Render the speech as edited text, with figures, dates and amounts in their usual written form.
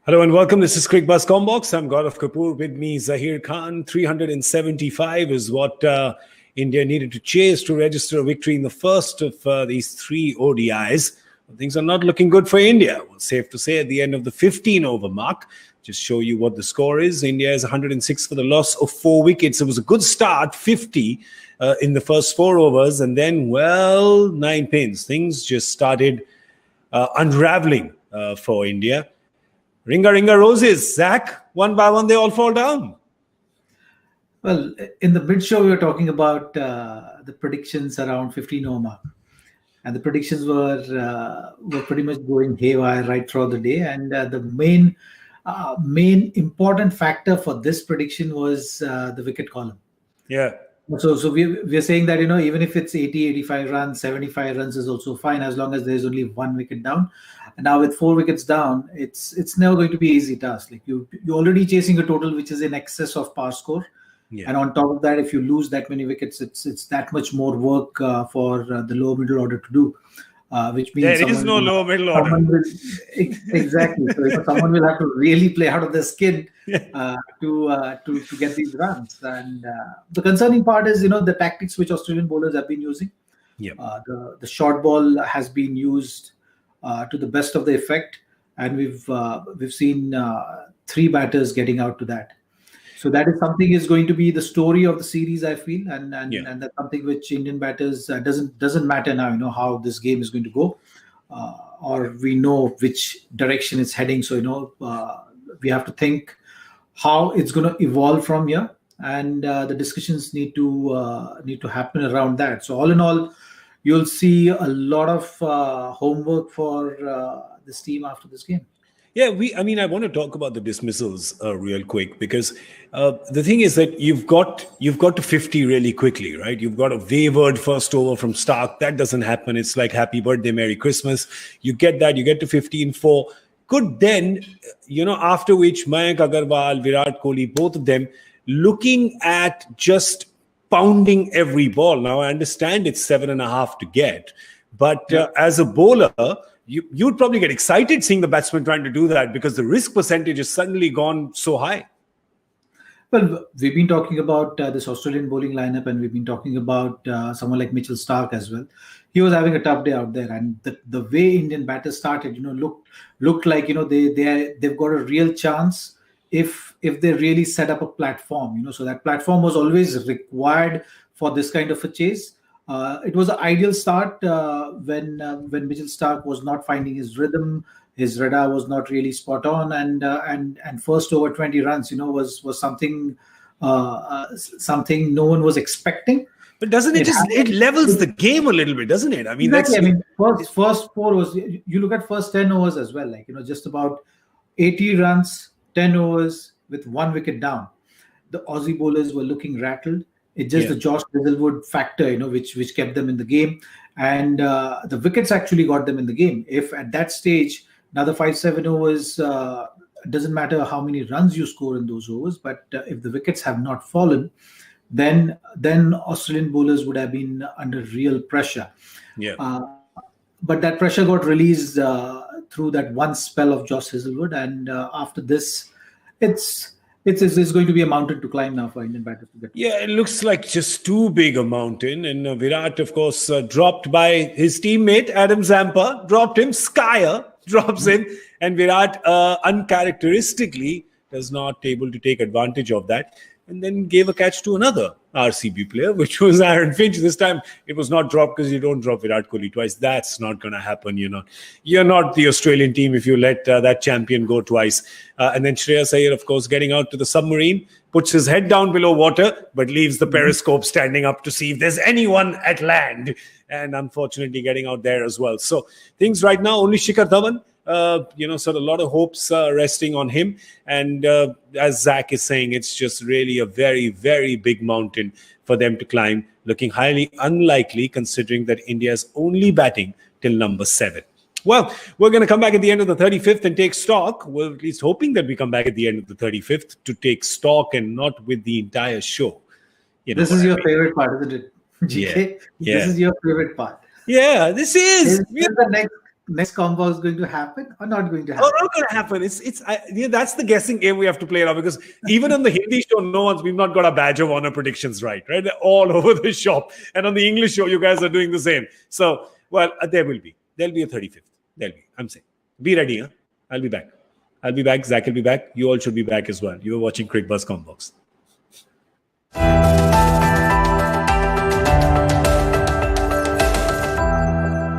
Hello and welcome. This is Cricbuzz Comm Box. I'm Gaurav Kapur. With me, Zaheer Khan. 375 is what India needed to chase to register a victory in the first of these three ODIs. Things are not looking good for India. Well, safe to say at the end of the 15-over mark. Just show you what the score is. India is 106 for the loss of 4 wickets. It was a good start, 50 in the first 4 overs. And then, 9 pins. Things just started unraveling for India. Ringa, ringa, roses. Zach, one by one, they all fall down. Well, in the mid-show, we were talking about the predictions around 15-over mark. And the predictions were pretty much going haywire right throughout the day. And the main important factor for this prediction was the wicket column. Yeah. So we're saying that, even if it's 80, 85 runs, 75 runs is also fine as long as there's only 1 wicket down. And now with 4 wickets down, it's never going to be an easy task. Like you're already chasing a total which is in excess of par score. Yeah. And on top of that, if you lose that many wickets, it's that much more work for the lower middle order to do. Which means there is no lower middle order. Exactly. So someone will have to really play out of their skin to get these runs. And the concerning part is, the tactics which Australian bowlers have been using. Yeah. The short ball has been used to the best of the effect, and we've seen 3 batters getting out to that. So that is something is going to be the story of the series, I feel, and that's something which Indian batters doesn't matter now. How this game is going to go, or we know which direction it's heading. So we have to think how it's going to evolve from here, and the discussions need to happen around that. So all in all, you'll see a lot of homework for this team after this game. Yeah, I want to talk about the dismissals real quick, because the thing is that you've got to 50 really quickly, right? You've got a wavered first over from Stark. That doesn't happen. It's like happy birthday, Merry Christmas. You get that. You get to 15-4. Could then, after which Mayank Agarwal, Virat Kohli, both of them looking at just pounding every ball. Now, I understand it's 7.5 to get, but as a bowler, you'd probably get excited seeing the batsman trying to do that, because the risk percentage has suddenly gone so high. Well, we've been talking about this Australian bowling lineup, and we've been talking about someone like Mitchell Starc as well. He was having a tough day out there, and the way Indian batters started, looked like they've got a real chance if they really set up a platform. So that platform was always required for this kind of a chase. It was an ideal start when Mitchell Starc was not finding his rhythm. His radar was not really spot on, and first over 20 runs, was something no one was expecting. But doesn't it levels the game a little bit, doesn't it? I mean, exactly. First 4 overs. You look at first 10 overs as well. Just about 80 runs, 10 overs with 1 wicket down. The Aussie bowlers were looking rattled. It's just the Josh Hazlewood factor, which kept them in the game. And the wickets actually got them in the game. If at that stage, another 5-7 overs, doesn't matter how many runs you score in those overs, but if the wickets have not fallen, then Australian bowlers would have been under real pressure. Yeah. But that pressure got released through that one spell of Josh Hazlewood. And after this, it's going to be a mountain to climb now for Indian batters to get. Yeah, it looks like just too big a mountain. And Virat, of course, dropped by his teammate, Adam Zampa, dropped him. Skyer drops him. And Virat, uncharacteristically, was not able to take advantage of that. And then gave a catch to another RCB player, which was Aaron Finch. This time, it was not dropped because you don't drop Virat Kohli twice. That's not going to happen. You're not the Australian team if you let that champion go twice. And then Shreyas Iyer, of course, getting out to the submarine, puts his head down below water, but leaves the periscope standing up to see if there's anyone at land. And unfortunately, getting out there as well. So things right now, only Shikhar Dhawan. Sort of a lot of hopes resting on him. And as Zach is saying, it's just really a very, very big mountain for them to climb, looking highly unlikely considering that India is only batting till number 7. Well, we're going to come back at the end of the 35th and take stock. We're at least hoping that we come back at the end of the 35th to take stock and not with the entire show. This is your favorite part, isn't it, GK? Yeah. This is your favorite part. Yeah, this is. next combo is going to happen or not going to Oh, happen? not going to happen. That's the guessing game we have to play now, because even on the Hindi show, we've not got a badge of honor predictions right? They're all over the shop. And on the English show, you guys are doing the same. So, well, there'll be a 35th. There'll be. I'm saying, be ready. Huh? I'll be back. Zach will be back. You all should be back as well. You are watching Cricbuzz Comm Box.